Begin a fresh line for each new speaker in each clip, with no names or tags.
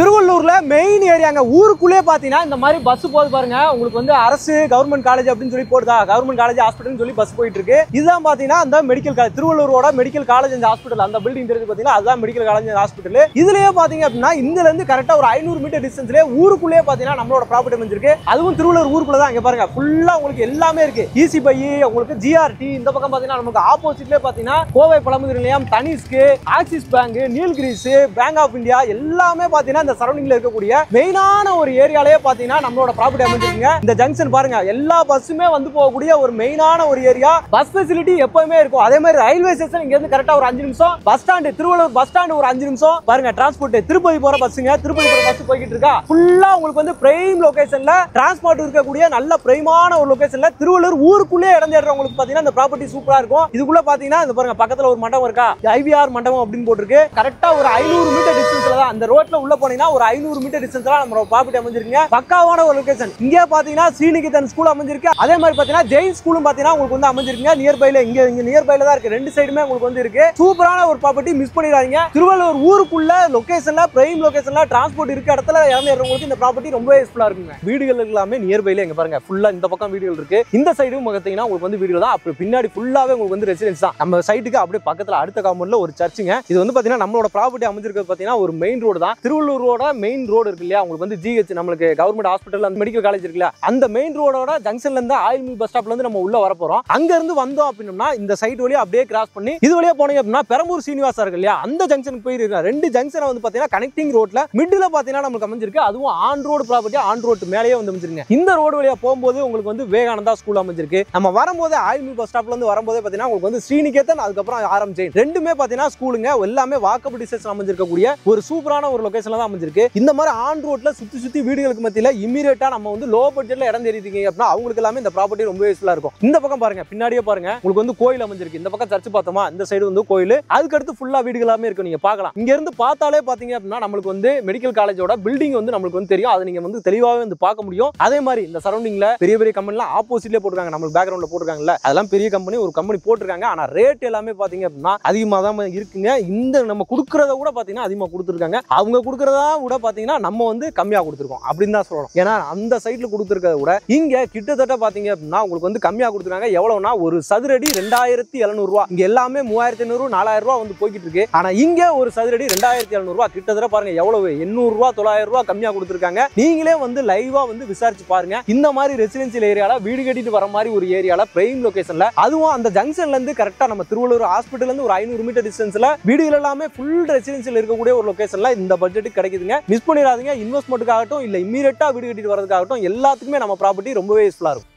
திருவள்ளூர்ல main ஏரியாங்க ஊருக்குள்ளே பாத்தீங்கன்னா இந்த மாதிரி பஸ் போகுது பாருங்க. உங்களுக்கு வந்து அரசு கவர்மெண்ட் காலேஜ் அப்படின்னு சொல்லி போடுதா, கவர்மெண்ட் காலேஜ் ஹாஸ்பிட்டல் சொல்லி பஸ் போயிட்டு இருக்கு. இதுதான் பாத்தீங்கன்னா அந்த மெடிக்கல் காலேஜ், திருவள்ளூரோட மெடிக்கல் காலேஜ் அண்ட் ஹாஸ்பிட்டல். அந்த பில்டிங் தெரிஞ்சு பாத்தீங்கன்னா அதுதான் மெடிக்கல் காலேஜ் அண்ட் ஹாஸ்பிட்டல். இதுலயே பாத்தீங்க அப்படின்னா இதுல இருந்து கரெக்டா ஒரு 500 மீட்டர் டிஸ்டன்ஸ்லயே ஊருக்குள்ளே பாத்தீங்கன்னா நம்மளோட ப்ராப்பர்ட்டி அமைஞ்சிருக்கு. அதுவும் திருவள்ளூர் ஊருக்குள்ள தான். இங்க பாருங்க ஃபுல்லா உங்களுக்கு எல்லாமே இருக்கு. ஈசி பை, உங்களுக்கு ஜிஆர்டி, இந்த பக்கம் பாத்தீங்கன்னா நமக்கு ஆப்போசிட்லயே பாத்தீங்கன்னா Kovai Pazhamudhir Nilayam, Tanishq, Axis bank, Nilgiris, bank of India எல்லாமே பாத்தீங்கன்னா இந்த சரௌண்டிங்ல இருக்கக்கூடிய மெயினான ஒரு ஏரியாலயே பாத்தீங்கன்னா நம்மளோட ப்ராப்பர்ட்டி அமைஞ்சிருக்குங்க. இந்த ஜங்ஷன் பாருங்க, எல்லா பஸ்ஸுமே வந்து போகக்கூடிய ஒரு மெயினான ஒரு ஏரியா. பஸ் ஃபெசிலிட்டி எப்பவுமே இருக்கும். அதே மாதிரி ரயில்வே ஸ்டேஷன் இங்க இருந்து கரெக்டா ஒரு 5 நிமிஷம். Bus stand, Tiruvallur bus stand ஒரு 5 நிமிஷம். பாருங்க டிரான்ஸ்போர்ட் திருப்பதி போற பஸ்ஸுங்க, திருப்பதி போற பஸ் போய்கிட்டு இருக்கா. ஃபுல்லா உங்களுக்கு வந்து பிரைம் லொகேஷன்ல டிரான்ஸ்போர்ட் இருக்கக்கூடிய நல்ல பிரைமான ஒரு லொகேஷன்ல திருவள்ளூர் ஊருக்குள்ளே இடம் தேடுறவங்களுக்கு பாத்தீங்கன்னா இந்த ப்ராப்பர்ட்டி சூப்பரா இருக்கும். இதுக்குள்ள பாத்தீங்கன்னா இந்த பாருங்க பக்கத்துல ஒரு மண்டபம் இருக்கா, ஐவிஆர் மண்டபம் அப்படின்னு போட்டுருக்கு. கரெக்டா ஒரு 500 மீட்டர் டிஸ்டன்ஸ்ல தான் அந்த ரோட்ல உள்ள போனீங்கன்னா ஒரு 500 மீட்டர் டிஸ்டன்ஸ்ல நம்ம ப்ராப்பர்ட்டி அமைஞ்சிருக்குங்க. பக்காவான ஒரு லொகேஷன். இங்கே பாத்தீங்கன்னா ஸ்ரீநிகேதன் ஸ்கூல் அமைஞ்சிருக்கு. அதே மாதிரி பாத்தீங்கன்னா ஜெயின் ஸ்கூலும் பாத்தீங்கன்னா உங்களுக்கு வந்து அமைஞ்சிருக்குங்க. நியர்பைல இங்க நியர்பைல தான் இருக்கு. ரெண்டு சைடுமே உங்களுக்கு வந்து இருக்கு. சூப்பரான ஒரு ப்ராப்பர்ட்டி, மிஸ் பண்ணிடாதீங்க. திருவள்ளூர் ஊருக்குள்ள லொகேஷன்ல பிரைம் லொகேஷன்ல டிரான்ஸ்போர்ட் இருக்க இடத்துல இறங்குறவங்களுக்கு இந்த ப்ராப்பர்ட்டி ரொம்ப யூஸ்ஃபுல்லா இருக்குங்க. வீடுகள் எல்லாமே நியர்பைல இங்க பாருங்க ஃபுல்லா இந்த பக்கம் வீடுகள் இருக்கு. இந்த சைடும் பாத்தீங்கன்னா உங்களுக்கு வந்து வீடுகள் தான். அப்படி பின்னாடி ஃபுல்லாவே உங்களுக்கு வந்து ரெசிடென்ஸ் தான். நம்ம சைட்டுக்கு அப்படியே பக்கத்துல அடுத்த காம்பவுண்ட்ல ஒரு சர்ச்சுங்க. இது வந்து பாத்தீங்கன்னா நம்மளோட ப்ராப்பர்ட்டி அமைஞ்சிருக்கிறது பாத்தீங்கன்னா ஒரு மெயின் ரோடு தான். திருவள்ளூரோட மெயின் ரோடு இருக்கு இல்லையா, உங்களுக்கு வந்து ஜிஹெச் நம்மளுக்கு கவர்மெண்ட் ஹாஸ்பிட்டல் அந்த மெடிக்கல் காலேஜ் இருக்குல்ல, அந்த மெயின் ரோடோட ஜங்ஷன்ல இருந்து ஆயில் மில் பஸ் ஸ்டாப்ல இருந்து நம்ம உள்ள வர போறோம். அங்க இருந்து வந்தோம் அப்படின்னா இந்த சைட் வழியா அப்படியே கிராஸ் பண்ணி இது வழியா போனீங்க அப்படின்னா பெரம்பூர் சீனிவாசா இருக்கு இல்லையா, அந்த ஜங்ஷனுக்கு போயிருக்கா. ரெண்டு ஜங்ஷனை வந்து பாத்தீங்கன்னா கனெக்டிங் ரோட்ல மிடில் பாத்தீங்கன்னா நமக்கு அமைஞ்சிருக்கு. அதுவும் on road property, on road மேலேயே வந்து அமைஞ்சிருங்க. இந்த ரோடு வழியா போகும்போது உங்களுக்கு வந்து விவேகானந்தா ஸ்கூல் அமைஞ்சிருக்கு. நம்ம வரும்போது ஆயில் மில் பஸ் ஸ்டாப்ல இருந்து வரும்போது பாத்தீங்கன்னா உங்களுக்கு வந்து ஸ்ரீநிகேதன், அதுக்கப்புறம் ஆரம் ஜெயின் ரெண்டுமே பாத்தீங்கன்னா ஸ்கூலுங்க. எல்லாமே வாக்கபிள் டிஸ்டன்ஸ் அமைஞ்சிருக்கக்கூடிய ஒரு சூப்பரான ஒரு லொகேஷன்ல தான் அமைஞ்சிருக்கு. இந்த மாதிரி ஆன் ரோட்ல சுத்தி வீடுகளுக்கு மத்தியில இமிடியேட்டா நம்ம வந்து லோ பட்ஜெட்ல இடம் தேடிட்டீங்க அப்படின்னா அவங்களுக்கு எல்லாமே இந்த ப்ராப்பர்ட்டி ரொம்ப யூஸ்ஃபுல்லா இருக்கும். இந்த பக்கம் பாருங்க, பின்னாடியே பாருங்க உங்களுக்கு வந்து கோயில் அமைஞ்சிருக்கு. இந்த பக்கம் சர்ச் பார்த்தோமா, இந்த சைடு வந்து கோயில், அதுக்கு அடுத்து ஃபுல்லா வீடுகள் எல்லாமே இருக்கு. நீங்க பார்க்கலாம். இங்க இருந்து பார்த்தாலே பாத்தீங்க அப்படின்னா நம்மளுக்கு வந்து மெடிக்கல் காலேஜோட பில்டிங் வந்து நம்மளுக்கு வந்து தெரியும். அதை நீங்க வந்து தெளிவாவே வந்து பார்க்க முடியும். அதே மாதிரி இந்த சரௌண்டிங்ல பெரிய பெரிய கம்பெனிலாம் ஆப்போசிட்லயே போட்டுருக்காங்க. நம்மளுக்கு பேக்ரவுண்ட்ல போட்டுருக்காங்கல்ல, அதெல்லாம் பெரிய கம்பெனி, ஒரு கம்பெனி போட்டுருக்காங்க. ஆனா ரேட் எல்லாமே பாத்தீங்க அப்படின்னா அதிகமா தான் இருக்குங்க. இந்த நம்ம கொடுக்கறத கூட பாத்தீங்கன்னா அதிகமா கொடுத்துருக்காங்க. அவங்க கொடுக்கறதா கூட பாத்தீங்கன்னா நம்ம வந்து கம்மியா கொடுத்துருக்கோம் அப்படின்னு தான் சொல்லணும். ஏன்னா அந்த சைட்ல கொடுத்துருக்கத விட இங்க கிட்டத்தட்ட பாத்தீங்க அப்படின்னா உங்களுக்கு வந்து கம்மியா கொடுத்துருக்காங்க. எவ்வளவுனா ஒரு சதுரடி 2700 ரூபாய். இங்க எல்லாமே 3500 4000 ரூபாய் வந்து போய்கிட்டு இருக்கு. ஆனா இங்க ஒரு சதுரடி 2700 ரூபாய். கிட்டத்தட்ட பாருங்க எவ்வளவு 800 ரூபாய் 900 ரூபாய் கம்மியா கொடுத்துருக்காங்க. நீங்களே வந்து லைவா வந்து விசாரிச்சு பாருங்க. இந்த மாதிரி ரெசிடென்சியல் ஏரியால வீடு கட்டிட்டு வர மாதிரி ஒரு ஏரியால பிரைம் லொகேஷன்ல, அதுவும் அந்த ஜங்ஷன்ல இருந்து கரெக்டா நம்ம திருவள்ளூர் ஹாஸ்பிட்டல்ல இருந்து ஒரு 500 மீட்டர் டிஸ்டன்ஸ்ல வீடுகள் எல்லாமே ஃபுல் ரெசிடென்சியல் இருக்கக்கூடிய ஒரு லொகேஷன்ல இந்த பட்ஜெட்டுக்கு கிடைக்குதுங்க. மிஸ் பண்ணிடாதீங்க. இன்வெஸ்ட்மெண்ட்டுக்காகட்டும் இல்ல இம்மீடியட்டா வீடு கட்டிட்டு வரதுக்காகட்டும் எல்லாத்துக்குமே நம்ம ப்ராப்பர்ட்டி ரொம்பவே யூஸ்ஃபுல்லா இருக்கும்.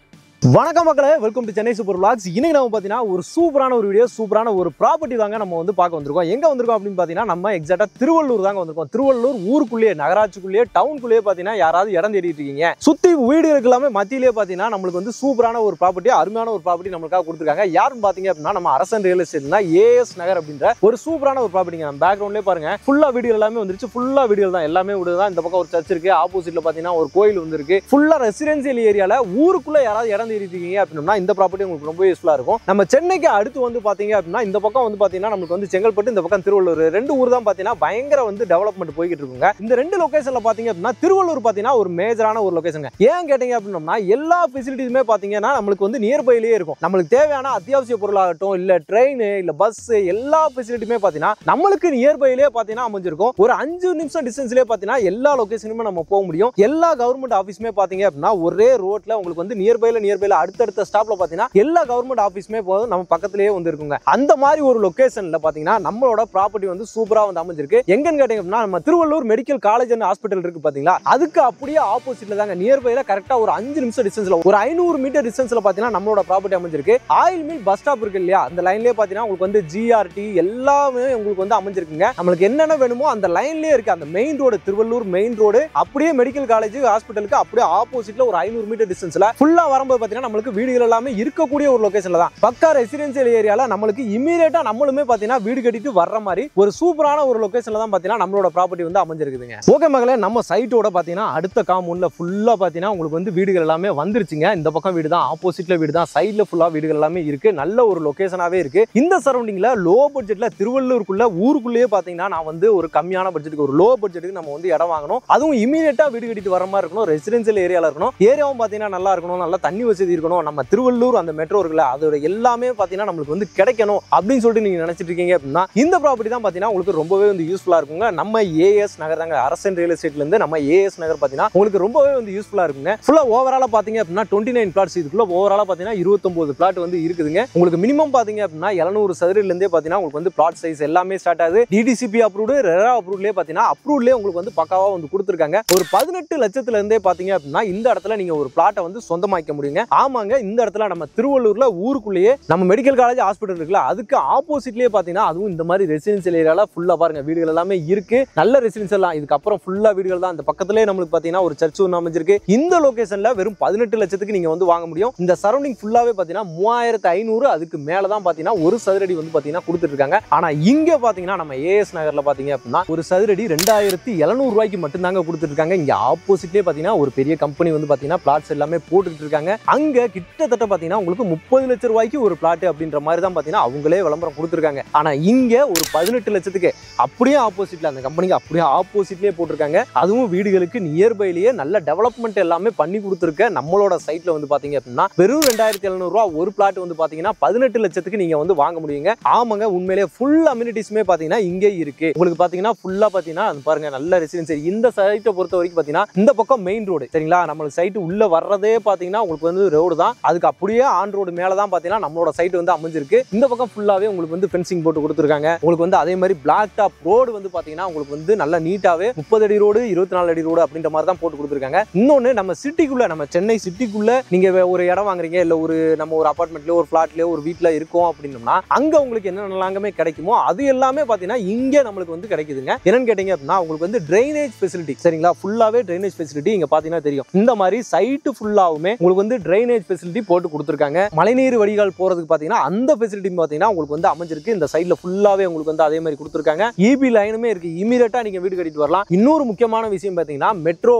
வணக்கம் மக்களே, welcome to Chennai super vlogs. இன்னைக்கு நம்ம பார்த்தீங்கன்னா ஒரு சூப்பரான ஒரு வீடியோ, சூப்பரான ஒரு ப்ராப்பர்ட்டி தாங்க நம்ம வந்து பார்க்க வந்திருக்கோம். எங்க வந்திருக்கோம் அப்படின்னு பார்த்தீங்கன்னா நம்ம எக்ஸாக்டா திருவள்ளூர் தாங்க வந்திருக்கோம். திருவள்ளூர் ஊருக்குள்ளேயே, நகராட்சிக்குள்ளேயே, டவுனுக்குள்ளேயே பார்த்தீங்கன்னா யாராவது இடம் தேடிட்டு இருக்கீங்க, சுத்தி வீடுகளுக்கு எல்லாமே மத்தியிலேயே பார்த்தீங்கன்னா நம்மளுக்கு வந்து சூப்பரான ஒரு ப்ராப்பர்ட்டி, அருமையான ஒரு ப்ராப்பர்ட்டி நம்மளுக்காக கொடுத்துருக்காங்க. யாருன்னு பார்த்தீங்க அப்படின்னா நம்ம அரசன் ரியல் எஸ்டேட்னா ஏஎஸ் நகர் அப்படின்ற ஒரு சூப்பரான ஒரு ப்ராப்பர்ட்டிங்க. நம்ம பேக்ரவுண்ட்லேயே பாருங்க ஃபுல்லா வீடியோ எல்லாமே வந்துருச்சு. ஃபுல்லா வீடியோ தான், எல்லாமே வீடு தான். இந்த பக்கம் ஒரு சர்ச் இருக்கு, ஆப்போசிட்ல பார்த்தீங்கன்னா ஒரு கோயில் வந்துருக்கு. ஃபுல்லா ரெசிடென்சியல் ஏரியால ஊருக்குள்ள யாராவது இடம் தேடிட்டு இருக்கீங்க அப்படின்னா இந்த ப்ராப்பர்ட்டி உங்களுக்கு ரொம்ப யூஸ்ஃபுல்லா இருக்கும். நம்ம சென்னைக்கு அடுத்து வந்து பாத்தீங்க அப்படின்னா இந்த பக்கம் வந்து பாத்தீங்கன்னா நமக்கு வந்து செங்கல்பட்டு, இந்த பக்கம் திருவள்ளூர், ரெண்டு ஊர் தான் பாத்தீங்கன்னா பயங்கர வந்து டெவலப்மெண்ட் போய்கிட்டு இருக்குங்க. இந்த ரெண்டு லொகேஷன்ல பாத்தீங்க அப்படின்னா திருவள்ளூர் பாத்தீங்கன்னா ஒரு மேஜரான ஒரு லொகேஷன். ஏன் கேட்டீங்க அப்படின்னா எல்லா ஃபெசிலிட்டிஸுமே பாத்தீங்கன்னா நம்மளுக்கு வந்து நியர்பைலயே இருக்கும். நம்மளுக்கு தேவையான அத்தியாவசிய பொருளாகட்டும், இல்ல ட்ரெயின், இல்ல பஸ், எல்லா ஃபெசிலிட்டியுமே பாத்தீங்கன்னா நம்மளுக்கு நியர்பைலயே பாத்தீங்கன்னா அமைஞ்சிருக்கும். ஒரு 5 நிமிஷம் டிஸ்டன்ஸ்லயே பாத்தீங்கன்னா எல்லா லொகேஷனுமே நம்ம போக முடியும். எல்லா கவர்மெண்ட் ஆபீஸுமே பாத்தீங்க அப்படின்னா ஒரே ரோட்ல உங்களுக்கு வந்து நியர்பைல அடுத்தடுத்த ஸ்டாப்ல பாத்தீங்கன்னா எல்லா கவர்மெண்ட் ஆபீஸுமே போதும் நம்ம பக்கத்திலேயே வந்து இருக்குங்க. அந்த மாதிரி ஒரு லொகேஷன்ல பாத்தீங்கன்னா நம்மளோட ப்ராப்பர்ட்டி வந்து சூப்பரா வந்து அமைஞ்சிருக்கு. எங்கன்னு கேட்டீங்க அப்படின்னா நம்ம Tiruvallur medical college and hospital இருக்கு பாத்தீங்களா, அதுக்கு அப்படியே ஆப்போசிட்ல தாங்க நியர்பைல கரெக்டா ஒரு 5 நிமிஷம் டிஸ்டன்ஸ்ல ஒரு 500 மீட்டர் டிஸ்டன்ஸ்ல பாத்தீங்கன்னா நம்மளோட ப்ராப்பர்ட்டி அமைஞ்சிருக்கு. ஆயில் மில் பஸ் ஸ்டாப் இருக்கு இல்லையா, அந்த லைன்லயே பாத்தீங்கன்னா உங்களுக்கு வந்து ஜிஆர்டி எல்லாமே உங்களுக்கு வந்து அமைஞ்சிருக்குங்க. நம்மளுக்கு என்னென்ன வேணுமோ அந்த லைன்லயே இருக்கு. அந்த main road, Tiruvallur main road, அப்படியே மெடிக்கல் காலேஜ் ஹாஸ்பிட்டலுக்கு அப்படியே ஆப்போசிட்ல ஒரு 500 மீட்டர் டிஸ்டன்ஸ்ல ஃபுல்லா வரும்போது பாத்தீங்கன்னா நம்மளுக்கு வீடுகள் எல்லாமே இருக்கக்கூடிய ஒரு லொகேஷன்ல தான் பக்கா ரெசிடென்சியல் ஏரியால நம்மளுக்கு இமீடியட்டா நம்மளுமே பாத்தீங்கன்னா வீடு கட்டிட்டு வர்ற மாதிரி ஒரு சூப்பரான ஒரு லொகேஷன்ல தான் பாத்தீங்கன்னா நம்மளோட ப்ராப்பர்ட்டி வந்து அமைஞ்சிருக்குதுங்க. ஓகே மகளே, நம்ம சைட்டோட பாத்தீங்கன்னா அடுத்த காம்பவுண்ட்ல ஃபுல்லா பாத்தீங்கன்னா உங்களுக்கு வந்து வீடுகள் எல்லாமே வந்துருச்சுங்க. இந்த பக்கம் வீடு தான், ஆப்போசிட்ல வீடு தான், சைடுல ஃபுல்லா வீடுகள் எல்லாமே இருக்கு. நல்ல ஒரு லொகேஷனாவே இருக்கு. இந்த சரௌண்டிங்ல லோ பட்ஜெட்ல திருவள்ளூருக்குள்ள ஊருக்குள்ளேயே பாத்தீங்கன்னா நான் வந்து ஒரு கம்மியான பட்ஜெட்டுக்கு ஒரு லோ பட்ஜெட்டுக்கு நம்ம வந்து இடம் வாங்கணும். அதுவும் இமீடியட்டா வீடு கட்டிட்டு வர மாதிரி இருக்கணும். ரெசிடென்சியல் ஏரியால இருக்கணும். ஏரியாவும் பாத்தீங்கன்னா நல்லா இருக்கணும். நல்லா தண்ணி வசதி இருக்கணும். நம்ம திருவள்ளூர் அந்த மெட்ரோ இருக்குல்ல, அதோட எல்லாமே பாத்தீங்கன்னா நம்மளுக்கு வந்து கிடைக்கணும் அப்படின்னு சொல்லிட்டு நீங்க நினைச்சிட்டு இருக்கீங்க அப்படின்னா இந்த ப்ராப்பர்ட்டி தான் பாத்தீங்கன்னா உங்களுக்கு ரொம்பவே வந்து யூஸ்ஃபுல்லா இருக்குங்க. நம்ம ஏஎஸ் நகர் தாங்க, அரசன் ரியல் எஸ்டேட்ல இருந்து நம்ம ஏஎஸ் நகர் பாத்தீங்கன்னா உங்களுக்கு ரொம்பவே வந்து யூஸ்ஃபுல்லா இருக்குங்க. ஃபுல்லா ஓவராலா பாத்தீங்க அப்படின்னா 29 பிளாட்ஸ் இதுக்குள்ள ஓவராலா பாத்தீங்கன்னா 29 பிளாட் வந்து இருக்குதுங்க. உங்களுக்கு மினிமம் பாத்தீங்க அப்படின்னா 700 சதுரடில இருந்தே பாத்தீங்கன்னா உங்களுக்கு வந்து பிளாட் சைஸ் எல்லாமே ஸ்டார்ட் ஆகுது. டிடிசிபி அப்ரூவ்டு, ரெரா அப்ரூவ்ட்லயே பாத்தீங்கன்னா அப்ரூவ்ட்லயே உங்களுக்கு வந்து பக்காவா வந்து கொடுத்துருக்காங்க. ஒரு 18 லட்சத்துல இருந்தே பாத்தீங்க அப்படின்னா இந்த இடத்துல நீங்க ஒரு பிளாட்டை வந்து சொந்தமாக்க முடியுங்க. ஆமாங்க, இந்த இடத்துல நம்ம திருவள்ளூர்ல ஊருக்குள்ளேயே நம்ம மெடிக்கல் காலேஜ் ஹாஸ்பிட்டல் இருக்குல்ல, அதுக்கு ஆப்போசிட்லயே பாத்தீங்கன்னா அதுவும் இந்த மாதிரி ரெசிடென்சியல் ஏரியால ஃபுல்லா பாருங்க வீடுகள் எல்லாமே இருக்கு. நல்ல ரெசிடென்சியல் தான். இதுக்கு அப்புறம் ஃபுல்லா வீடுகள் தான். இந்த பக்கத்துலயே நம்மளுக்கு பாத்தீங்கன்னா ஒரு சர்ச் ஒன்று அமைஞ்சிருக்கு. இந்த லொகேஷன்ல வெறும் 18 லட்சத்துக்கு நீங்க வந்து வாங்க முடியும். இந்த சரௌண்டிங் ஃபுல்லாவே பாத்தீங்கன்னா 3500 அதுக்கு மேல தான் பாத்தீங்கன்னா ஒரு சதுரடி வந்து பாத்தீங்கன்னா கொடுத்துட்டு இருக்காங்க. ஆனா இங்க பாத்தீங்கன்னா நம்ம ஏஎஸ் நகர்ல பாத்தீங்க அப்படின்னா ஒரு சதுரடி 2700 ரூபாய்க்கு மட்டும் தாங்க கொடுத்துட்டு இருக்காங்க. இங்க ஆப்போசிட்லயே பாத்தீங்கன்னா ஒரு பெரிய கம்பெனி வந்து பாத்தீங்கன்னா பிளாட்ஸ் எல்லாமே போட்டுட்டு இருக்காங்க. அங்க கிட்டத்தட்ட பாத்தீங்கன்னா உங்களுக்கு 30 லட்சம் ரூபாய்க்கு ஒரு பிளாட் அப்படின்ற மாதிரி தான் பாத்தீங்கன்னா அவங்களே விளம்பரம் கொடுத்துருக்காங்க. ஆனா இங்க ஒரு 18 லட்சத்துக்கு அப்படியே ஆப்போசிட்ல அந்த கம்பெனிக்கு அப்படியே ஆப்போசிட்லயே போட்டிருக்காங்க. அதுவும் வீடுகளுக்கு நியர்பைலயே நல்ல டெவலப்மெண்ட் எல்லாமே பண்ணி கொடுத்துருக்க நம்மளோட சைட்ல வந்து பாத்தீங்க அப்படின்னா வெறும் 2700 ரூபாய் ஒரு பிளாட் வந்து பாத்தீங்கன்னா 18 லட்சத்துக்கு நீங்க வந்து வாங்க முடியுங்க. ஆமாங்க, உண்மையிலேயே ஃபுல் அம்யூனிட்டிஸ்மே பாத்தீங்கன்னா இங்கே இருக்கு. உங்களுக்கு பாத்தீங்கன்னா ஃபுல்லா பாத்தீங்கன்னா பாருங்க நல்ல ரெசிடென்சி. இந்த சைட்டை பொறுத்த வரைக்கும் பாத்தீங்கன்னா இந்த பக்கம் மெயின் ரோடு சரிங்களா, நம்மளுக்கு சைட் உள்ள வர்றதே பாத்தீங்கன்னா உங்களுக்கு வந்து ரோடு தான். அதுக்கு அப்படியே ஆன் ரோடு மேல தான் பாத்தீங்கன்னா நம்மளோட சைட் வந்து அமைஞ்சிருக்கு. இந்த பக்கம் ஃபுல்லாவே உங்களுக்கு வந்து ஃபென்சிங் போட்டு கொடுத்துருக்காங்க. உங்களுக்கு வந்து அதே மாதிரி பிளாக் டாப் ரோடு வந்து பாத்தீங்கன்னா உங்களுக்கு வந்து நல்ல நீட்டாவே 30 அடி ரோடு 24 அடி ரோடு அப்படின்ற மாதிரி தான் போட்டு கொடுத்துருக்காங்க. இன்னொன்னு நம்ம சிட்டிக்குள்ள நம்ம சென்னை சிட்டிக்குள்ள நீங்க ஒரு இடம் வாங்குறீங்க இல்ல ஒரு நம்ம ஒரு அபார்ட்மெண்ட்லயோ ஒரு பிளாட்லயோ ஒரு வீட்ல இருக்கோம் அப்படின்னா அங்க உங்களுக்கு என்னென்னலாமே கிடைக்குமோ அது எல்லாமே பாத்தீங்கன்னா இங்க நம்மளுக்கு வந்து கிடைக்குதுங்க. என்னன்னு கேட்டீங்க அப்படின்னா உங்களுக்கு வந்து டிரைனேஜ் ஃபெசிலிட்டி சரிங்களா, ஃபுல்லாவே டிரைனேஜ் ஃபெசிலிட்டி இங்க பாத்தீங்கன்னா தெரியும். இந்த மாதிரி சைட் ஃபுல்லாவுமே உங்களுக்கு வந்து டிரைனேஜ் ஃபெசிலிட்டி போட்டு கொடுத்துருக்காங்க. மழைநீர் வடிகால் போறதுக்கு பாத்தீங்கன்னா அந்த ஃபெசிலிட்டி பாத்தீங்கன்னா உங்களுக்கு வந்து அமைஞ்சிருக்கு. இந்த சைட்ல ஃபுல்லாவே உங்களுக்கு வந்து அதே மாதிரி கொடுத்துருக்காங்க. இபி லைனுமே இருக்கு. இமீடியட்டா நீங்க வீடு கட்டிட்டு வரலாம். இன்னொரு முக்கியமான விஷயம் பாத்தீங்கன்னா மெட்ரோ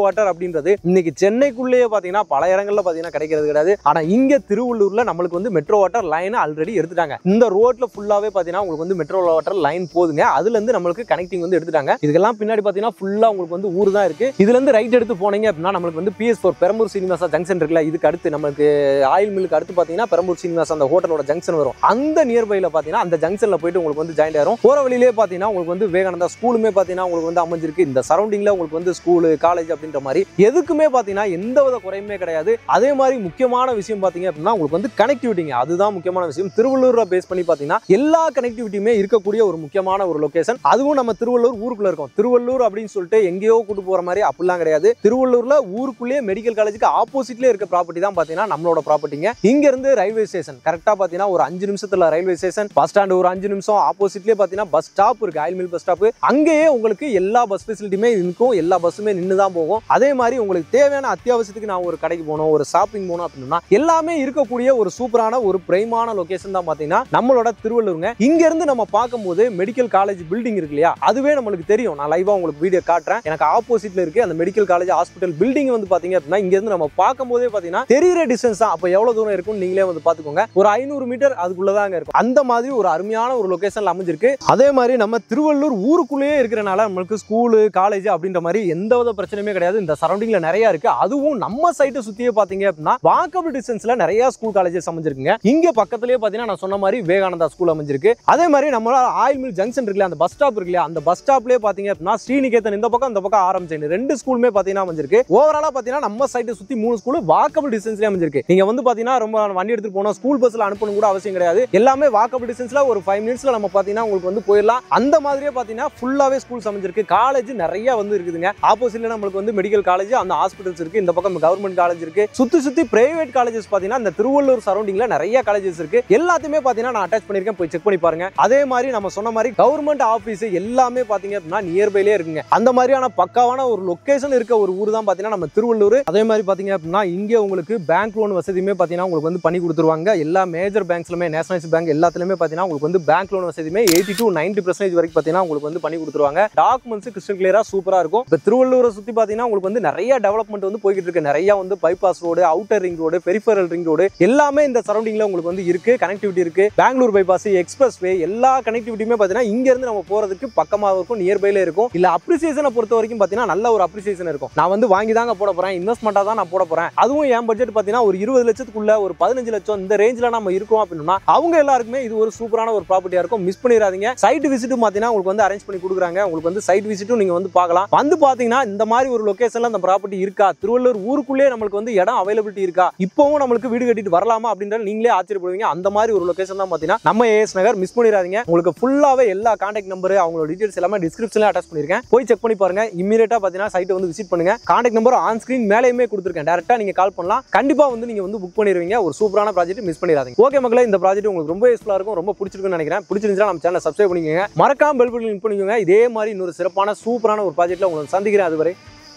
வாட்டர் அப்படின்றது இன்னைக்கு சென்னைக்குள்ளேயே பாத்தீங்கன்னா பல இடங்கள்ல பாத்தீங்கன்னா கிடைக்கிறது கிடையாது. ஆனா இங்க திருவள்ளூர்ல நம்மளுக்கு வந்து மெட்ரோ வாட்டர் லைன் ஆல்ரெடி எடுத்துட்டாங்க. இந்த ரோட்ல ஃபுல்லாவே பாத்தீங்கன்னா உங்களுக்கு வந்து மெட்ரோ வாட்டர் லைன் போதுங்க. அதுல இருந்து நம்மளுக்கு கனெக்டிங் வந்து எடுத்துட்டாங்க. இதுக்கெல்லாம் பின்னாடி பாத்தீங்கன்னா ஃபுல்லா உங்களுக்கு வந்து ஊர் தான் இருக்கு. இதுல இருந்து ரைட் எடுத்து போனீங்க அப்படின்னா நம்மளுக்கு வந்து PS4 பெரம்பூர் சீனிவாசா ஜங்ஷன் இருக்குல்ல, இதுக்கு அடுத்து நமக்கு ஆயில் மில்லுக்கு அடுத்து பாத்தீங்கன்னா பெரம்பூர் சீனிவாசா அந்த ஹோட்டலோட ஜங்ஷன் வரும். அந்த நியர்பைல பாத்தீங்கன்னா அந்த ஜங்ஷன்ல போயிட்டு உங்களுக்கு வந்து ஜாயின் ஆயிரும். போற வழியிலே பாத்தீங்கன்னா உங்களுக்கு வந்து விவேகானந்தா ஸ்கூலுமே பாத்தீங்கன்னா உங்களுக்கு வந்து அமைஞ்சிருக்கு. இந்த சரௌண்டிங்ல உங்களுக்கு வந்து ஸ்கூல் காலேஜ் அப்படின்ற மாதிரி எதுக்குமே பாத்தீங்கன்னா எந்தவித குறையுமே கிடையாது. அதே மாதிரி முக்கியமான விஷயம் பாத்தீங்க அப்படின்னா உங்களுக்கு வந்து கனெக்டிவிட்டிங்க, அதுதான் முக்கியமான விஷயம். திருவள்ளூர் பேஸ் பண்ணி பாத்தீங்கன்னா எல்லா கனெக்டிவிட்டியுமே இருக்கக்கூடிய ஒரு முக்கியமான ஒரு லொகேஷன். அதுவும் நம்ம திருவள்ளூர் ஊருக்குள்ள இருக்கும். திருவள்ளூர் அப்படின்னு சொல்லிட்டு எங்கேயோ கூட்டு போற மாதிரி அப்படிலாம் கிடையாது. திருவள்ளூர்ல ஊருக்குள்ளேயே மெடிக்கல் காலேஜுக்கு ஆப்போசிட்ல இருக்க ப்ராப்பர்ட்டி தான் பாத்தீங்கன்னா நம்மளோட ப்ராப்பர்ட்டிங்க. இங்க இருந்து ரயில்வே ஸ்டேஷன் கரெக்டா பாத்தீங்கன்னா ஒரு 5 நிமிஷத்துல ரயில்வே ஸ்டேஷன், பஸ் ஸ்டாண்ட் ஒரு 5 நிமிஷம், ஆப்போசிட்லயே பாத்தீங்கன்னா பஸ் ஸ்டாப் இருக்கு, ஆயில் மில் பஸ் ஸ்டாப். அங்கேயே உங்களுக்கு எல்லா பஸ் ஃபெசிலிட்டியுமே இருக்கும். எல்லா பஸ்ஸுமே நின்று தான் போகும். அதே மாதிரி உங்களுக்கு தேவையான அத்தியாவசியத்துக்கு நான் ஒரு கடைக்கு போகணும், ஒரு ஷாப்பிங் போகணும் அப்படின்னா எல்லாமே இருக்கக்கூடிய ஒரு சூப்பரான ஒரு பிரைமான லொகேஷன் தான் பாத்தீங்கன்னா நம்மளோட திருவள்ளூருங்க. இங்க இருந்து நம்ம பார்க்கும்போது மெடிக்கல் காலேஜ் பில்டிங் இருக்கு இல்லையா, அதுவே நம்மளுக்கு தெரியும். நான் லைவா உங்களுக்கு வீடியோ காட்டுறேன். எனக்கு ஆப்போசிட்ல இருக்கு அந்த மெடிக்கல் காலேஜ் ஹாஸ்பிட்டல் பில்டிங் வந்து பாத்தீங்க அப்படின்னா இங்க இருந்து நம்ம பார்க்கும்போதே பாத்தீங்கன்னா தெரியுற டிஸ்டன்ஸ் தான். அப்ப எவ்வளவு தூரம் இருக்கும் நீங்களே வந்து பாத்துக்கோங்க. ஒரு 500 மீட்டர் அதுக்குள்ளதாங்க இருக்கும். அந்த மாதிரி ஒரு அருமையான ஒரு லொகேஷன்ல அமைஞ்சிருக்கு. அதே மாதிரி நம்ம திருவள்ளூர் ஊருக்குள்ளேயே இருக்கிறனால நம்மளுக்கு ஸ்கூல் காலேஜ் அப்படின்ற மாதிரி எந்தவித பிரச்சனையுமே கிடையாது. இந்த சரௌண்டிங்ல நிறைய இருக்கு. அதுவும் நம்ம சைட்டை சுத்தியே பாத்தீங்க அப்படின்னா வாக்கபிள் டிஸ்டன்ஸ்ல நிறைய ஸ்கூல் காலேஜஸ் அமைஞ்சிருக்குங்க. இங்க பக்கத்துலயே பாத்தீங்கன்னா நான் சொன்ன மாதிரி விவேகானந்தா ஸ்கூல் அமைஞ்சிருக்கு. அதே மாதிரி நம்மளோட ஆயில் மில் ஜங்ஷன் இருக்குல்ல, அந்த பஸ் ஸ்டாப் இருக்குல்ல, அந்த பஸ் ஸ்டாப்லயே பாத்தீங்க அப்படின்னா ஸ்ரீநிகேதன் இந்த பக்கம் அந்த பக்கம் ஆரம்பிச்சு 2 ஸ்கூலுமே பாத்தீங்கன்னா அமைஞ்சிருக்கு. ஓவராலா பாத்தீங்கன்னா நம்ம சைட்டை சுத்தி 3 ஸ்கூல் வாக்கபிள் டிஸ்டன்ஸ்லயே அமைஞ்சிருக்கு. நீங்க வந்து பாத்தீங்கன்னா ரொம்ப வண்டி எடுத்துட்டு போனா ஸ்கூல் பஸ்ல அனுப்பணும் கூட அவசியம் கிடையாது. எல்லாமே வாக்கபிள் டிஸ்டன்ஸ்ல ஒரு 5 மினிட்ஸ்ல நம்ம பாத்தீங்கன்னா உங்களுக்கு வந்து போயிடலாம். அந்த மாதிரியே பாத்தீங்கன்னா ஃபுல்லாவே ஸ்கூல்ஸ் அமைஞ்சிருக்கு. காலேஜ் நிறைய வந்து இருக்குதுங்க. ஆப்போசிட்ல நம்மளுக்கு வந்து மெடிக்கல் காலேஜ், அந்த ஹாஸ்பிட்டல்ஸ் இருக்கு. இந்த பக்கம் கவர்மெண்ட் காலேஜ் இருக்கு. சுத்தி பிரைவேட் காலேஜஸ் பாத்தீங்கன்னா இந்த திருவள்ளூர் சரௌண்டிங்ல நிறைய காலேஜஸ் இருக்கு. எல்லாத்தையுமே பாத்தீங்கன்னா நான் அட்டாச் பண்ணிருக்கேன், போய் செக் பண்ணி பாருங்க. அதே மாதிரி நம்ம சொன்ன மாதிரி கவர்மெண்ட் ஆபீஸ் எல்லாமே பாத்தீங்க அப்படின்னா நியர்பைலே இருக்குங்க. அந்த மாதிரியான பக்காவான ஒரு லொகேஷன் இருக்க ஒரு ஊர் தான் பாத்தீங்கன்னா நம்ம திருவள்ளூர். அதே மாதிரி பாத்தீங்க அப்படின்னா இங்க இங்கே உங்களுக்கு பேங்க் லோன் வசதியுமே பார்த்தீங்கன்னா உங்களுக்கு வந்து பண்ணி கொடுத்துருவாங்க. எல்லா மேஜர் பேங்க்ஸ்லுமே நேஷனலைஸ் பேங்க் எல்லாத்துலயுமே பார்த்தீங்கன்னா உங்களுக்கு வந்து பேங்க் லோன் வசதியுமே 80 to 90% வரைக்கும் பார்த்தீங்கன்னா உங்களுக்கு வந்து பண்ணி கொடுத்துருவாங்க. டாக்குமெண்ட்ஸ் கிறிஸ்டல் கிளியரா சூப்பரா இருக்கும். இப்போ திருவள்ளூரை சுற்றி பார்த்தீங்கன்னா உங்களுக்கு வந்து நிறைய டெவலப்மெண்ட் வந்து போய்கிட்டு இருக்கு. நிறைய வந்து bypass road, outer ring road, peripheral ring road எல்லாமே இந்த சரௌண்டிங்ல உங்களுக்கு வந்து இருக்கு. கனெக்டிவிட்டி இருக்கு. பெங்களூர் பைபாஸ், எக்ஸ்பிரஸ் வே எல்லா கனெக்டிவிட்டியுமே பார்த்தீங்கன்னா இங்க இருந்து நம்ம போறதுக்கு பக்கமாக இருக்கும், நியர்பைல இருக்கும். இல்ல அப்ரிசியேஷனை பொறுத்த வரைக்கும் பார்த்தீங்கன்னா நல்ல ஒரு அப்ரிசியேஷன் இருக்கும். நான் வந்து வாங்கி தாங்க போட போறேன், இன்வெஸ்ட்மெண்டா தான் நான் போட போறேன், அதுவும் என் பட்ஜெட் பார்த்தீங்கன்னா ஒரு 20 லட்சத்துக்குள்ள ஒரு 15 லட்சம் இந்த ரேஞ்சில நம்ம இருக்கோம் அப்படின்னா அவங்க எல்லாருக்குமே இது ஒரு சூப்பரான ஒரு ப்ராப்பர்ட்டியா இருக்கும். மிஸ் பண்ணிடாதீங்க. சைட் விசிட்டும் பார்த்தீங்கன்னா உங்களுக்கு வந்து அரேஞ்ச் பண்ணி கொடுக்குறாங்க. உங்களுக்கு வந்து சைட் விசிட்டும் நீங்க வந்து பார்க்கலாம். வந்து பார்த்தீங்கன்னா இந்த மாதிரி ஒரு லொகேஷன்ல அந்த ப்ராப்பர்ட்டி இருக்கா, திருவள்ளூர் ஊருக்குள்ளே நம்மளுக்கு வந்து இடம் அவைலபிலிட்டி இருக்கா, இப்பவும் நம்மளுக்கு வீடு கட்டிட்டு வரலாமா அப்படின்ற நீங்களே ஆச்சரியப்படுவீங்க. அந்த மாதிரி ஒரு லொகேஷன் தான் பார்த்தீங்கன்னா நம்ம ஏஎஸ் நகர். மிஸ் பண்ணிடாதீங்க. உங்களுக்கு ஃபுல்லாவே எல்லா கான்டாக்ட் நம்பர் அவங்களோட டீடைல்ஸ் எல்லாமே டிஸ்கிரிப்ஷன்ல அட்டாச் பண்ணிருக்கேன். போய் செக் பண்ணி பாருங்க. இமிடியேட்டா பார்த்தீங்கன்னா சைட்டை வந்து விசிட் பண்ணுங்க. கான்டாக்ட் நம்பர் ஆன் ஸ்கிரீன் மேலேயுமே கொடுத்துருக்கேன். டைரக்டா நீங்க கால் பண்ணலாம். கண்டிப்பா வந்து நீங்க வந்து புக் பண்ணிடுவீங்க. ஒரு சூப்பரான ப்ராஜெக்ட் மிஸ் பண்ணிடாதீங்க. ஓகே மக்களே, இந்த ப்ராஜெக்ட் உங்களுக்கு ரொம்ப யூஸ்ஃபுல்லா இருக்கும், ரொம்ப பிடிச்சிருக்குன்னு நினைக்கிறேன். பிடிச்சிருந்தா நம்ம சேனலை சப்ஸ்கிரைப் பண்ணிக்கோங்க. மறக்காம பெல் பட்டன் கிளிக் பண்ணிக்கோங்க. இதே மாதிரி இன்னொரு சிறப்பான சூப்பரான ஒரு ப்ராஜெக்ட்ல உங்களை சந்திக்கிறேன். அதுவரை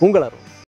உங்கள் அருண்.